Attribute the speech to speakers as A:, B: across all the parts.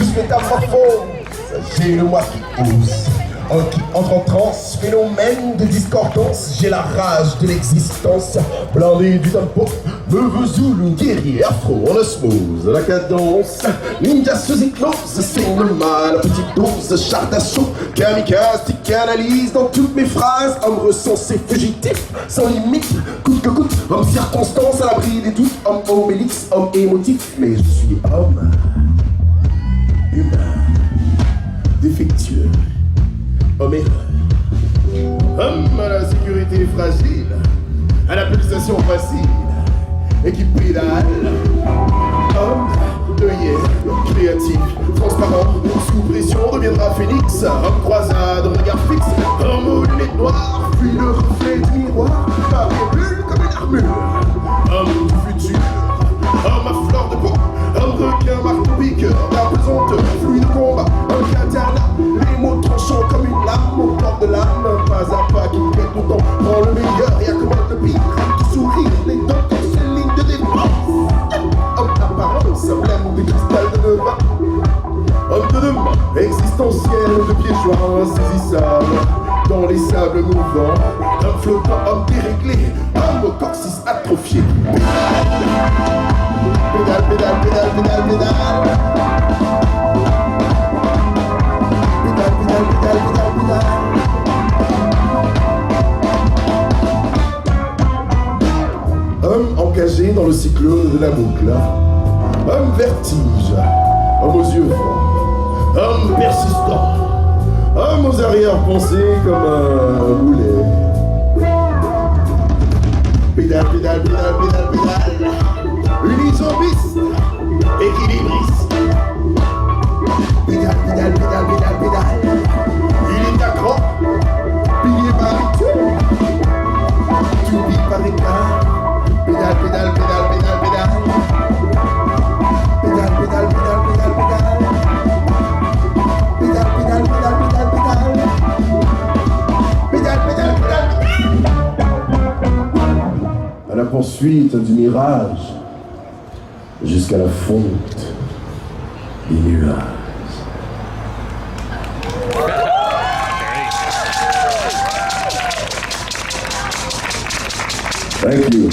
A: douce métamorphose. J'ai le moi qui pousse, qui entre en transe, phénomène de discordance. J'ai la rage de l'existence, blindé du tempo. Me veux Zulu, guerrier, afro, en osmose, la cadence. Ninja sous hypnose, signe le mal, petite dose, char d'assaut. Kamikaze, psychanalyse dans toutes mes phrases. Homme recensé, fugitif, sans limite, coûte que coûte. Homme circonstance, à l'abri des doutes. Homme obélix, homme émotif. Mais je suis homme, humain, défectueux, homme erreur. Homme à la sécurité fragile, à la pulsation facile, et qui pédale. Homme œillet, créatif, transparent, sous pression deviendra phénix. Homme croisade, regard fixe, homme aux lunettes noires, puis le reflet du miroir, par des bulles comme une armure. Homme du futur, homme à fleur de peau, homme requin, marteau-piqueur, apesanteur, fluide de combat, un katana, les mots tranchants comme une lame au bord de l'âme, pas à pas qui fait tout le temps, prend le meilleur et accommode le pire, tout sourire, les dents dans ses lignes de défense. Homme apparence, emblème des cristals de Neva, homme de demain, existentiel de pieds joints, insaisissable, dans les sables mouvants, homme flottant, homme déréglé, homme au coccyx atrophié. Pédale, pédale, pédale, pédale, pédale. Pédale, pédale, pédale, pédale, pédale. Homme engagé dans le cyclone de la boucle. Homme vertige. Homme aux yeux francs. Homme persistant. Homme aux arrière-pensées comme un boulet. Pédale, pédale, pédale, pédale, pédale. Unizobiste, équilibriste. Pédale, pédale, pédale, pédale, pédale. Unité à cran, pilier par rituel. Tout vit par écart. Pédale, pédale, pédale, pédale, pédale. Pédale, pédale, pédale, pédale, pédale. Pédale, pédale, pédale, pédale, pédale. Pédale, pédale, pédale, pédale. À la poursuite du mirage, jusqu'à la fonte des nuages. Thank you.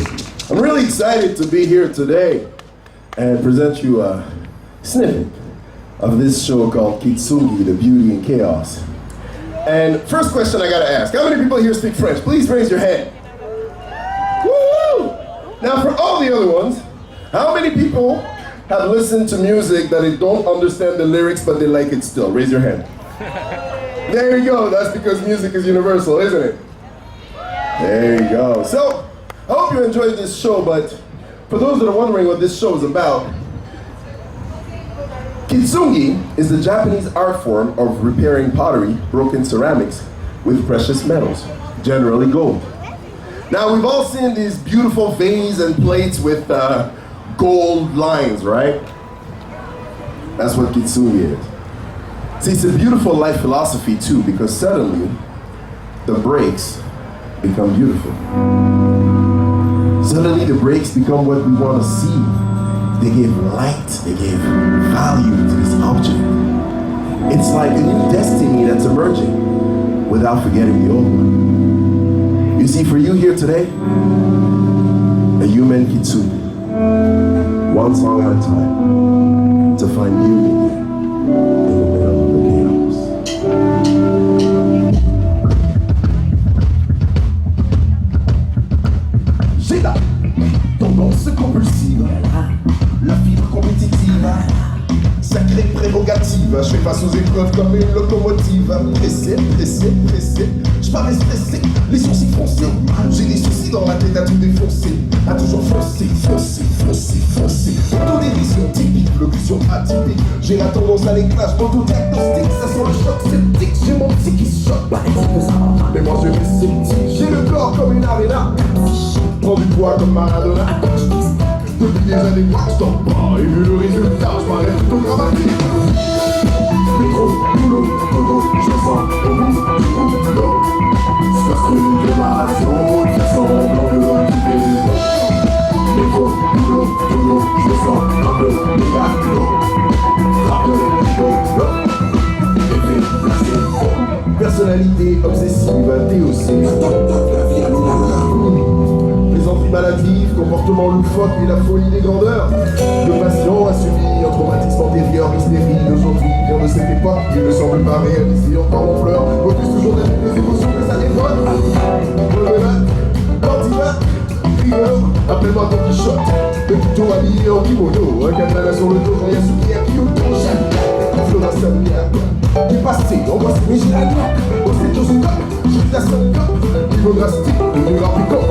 A: I'm really excited to be here today and present you a snippet of this show called Kitsungi, The Beauty in Chaos. And first question I gotta ask, how many people here speak French? Please raise your hand. Woo! Now for all the other ones, how many people have listened to music that they don't understand the lyrics but they like it still? Raise your hand. There you go, that's because music is universal, isn't it? There you go. So, I hope you enjoyed this show, but for those that are wondering what this show is about, Kitsungi is the Japanese art form of repairing pottery, broken ceramics, with precious metals, generally gold. Now, we've all seen these beautiful vases and plates with gold lines, right? That's what Kitsungi is. See, it's a beautiful life philosophy too, because suddenly the breaks become beautiful. Suddenly the breaks become what we want to see. They give light, they give value to this object. It's like a new destiny that's emerging without forgetting the old one. You see, for you here today, a human Kitsungi, one song at a time, to find beauty in the middle of the chaos. J'ai la tendance compulsive, la fibre compétitive, sacrée prérogative. Je fais face aux épreuves comme une locomotive. Pressé, pressé, pressé, je parais stressé, les sourcils froncés. J'ai des soucis dans la tête à tout défoncer, à toujours foncer, foncer, foncer, foncer. Autodérision typique, locution atypique. J'ai la tendance à l'éclage, auto-diagnostic. Ça sent le choc sceptique, j'ai mon psy qui se choque. Mais moi je reste sceptique, j'ai le corps comme une arena. Prends du poids comme Maradona. Depuis des années, je sors pas. Et vu le résultat, je parais plutôt dramatique. Métro, boulot, dodo, je sens au bout du boulot. Sur ce de ma ration, qui ressemble en dehors du périmètre. Métro, boulot, dodo, je sens un peu méga-clos. Rappel, banalité obsessive, TOC. Plaisanterie maladive, comportement loufoque et la folie des grandeurs. Le patient a subi un traumatisme antérieur, hystérie aujourd'hui vient de cette époque. Il ne semble pas réaliser encore en pleurs. Refuse toujours d'être les émotions que ça évoque. Quand il va, rigolo, appelle-moi Don Quichotte. Le couteau habillé en kimono, un katana sur le dos, rien soumis à Kyoto. Flora Samia, du passé, angoisse originale. Au stéthoscope, je suis la seule cope. Niveau drastique, le mur appliquant.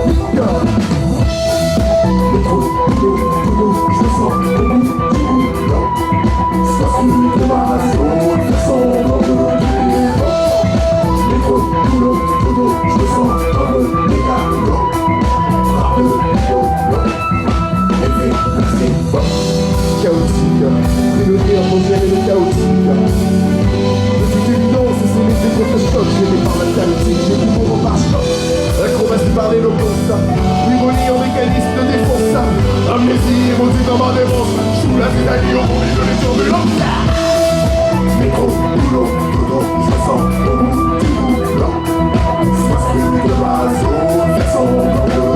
A: Métro, boulot, je me sens au bout du boulot. Sois celui de ma raison, de façon dans le métro, boulot, je me sens comme un mégallo. Chaotique, priorité à gérer le chaotique. De toute évidence, c'est les contre choc, géré par la chaotique, j'ai tout mon pare-choc. Acrobatie par les locaux, l'ironie en mécanisme de défense. Amnésie, émotive dans ma défense, sous la pédalie au bout de les turbulences. Métro, boulot, je me sens au bout du boulot. Sois celui de ma zone, façon dans le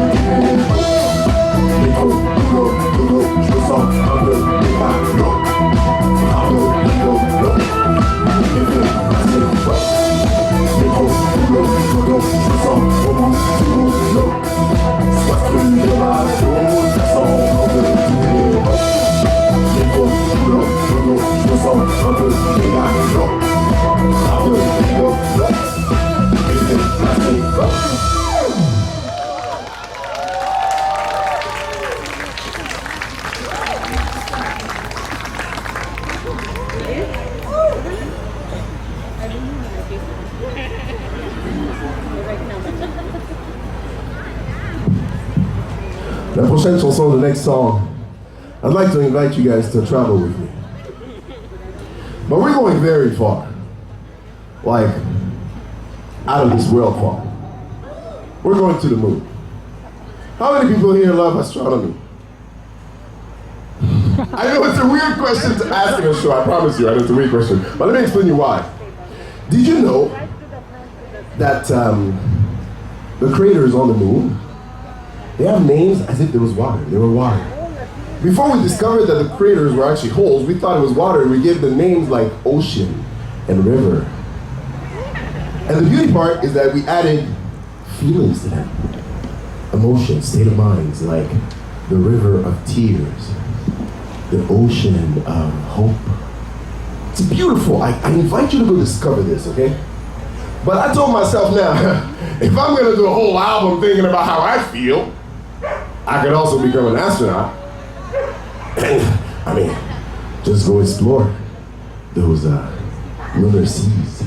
A: métro, boulot, je me sens un peu mégallo. Métro, boulot, je me sens au bout du boulot. Sois celui de ma zone, façon dans le métro, boulot, je me sens un peu mégallo. La prochaine chanson, the next song, I'd like to invite you guys to travel with me. But we're going very far. Like, out of this world far. We're going to the moon. How many people here love astronomy? I know it's a weird question to ask in a show, I promise you, it's a weird question. But let me explain you why. Did you know that the craters on the moon, they have names as if there was water. They were water. Before we discovered that the craters were actually holes, we thought it was water, and we gave them names like ocean and river. And the beauty part is that we added feelings to them. Emotions, state of minds, like the river of tears, the ocean of hope. It's beautiful. I invite you to go discover this, okay? But I told myself now, if I'm gonna do a whole album thinking about how I feel, I could also become an astronaut. I mean, just go explore those lunar seas.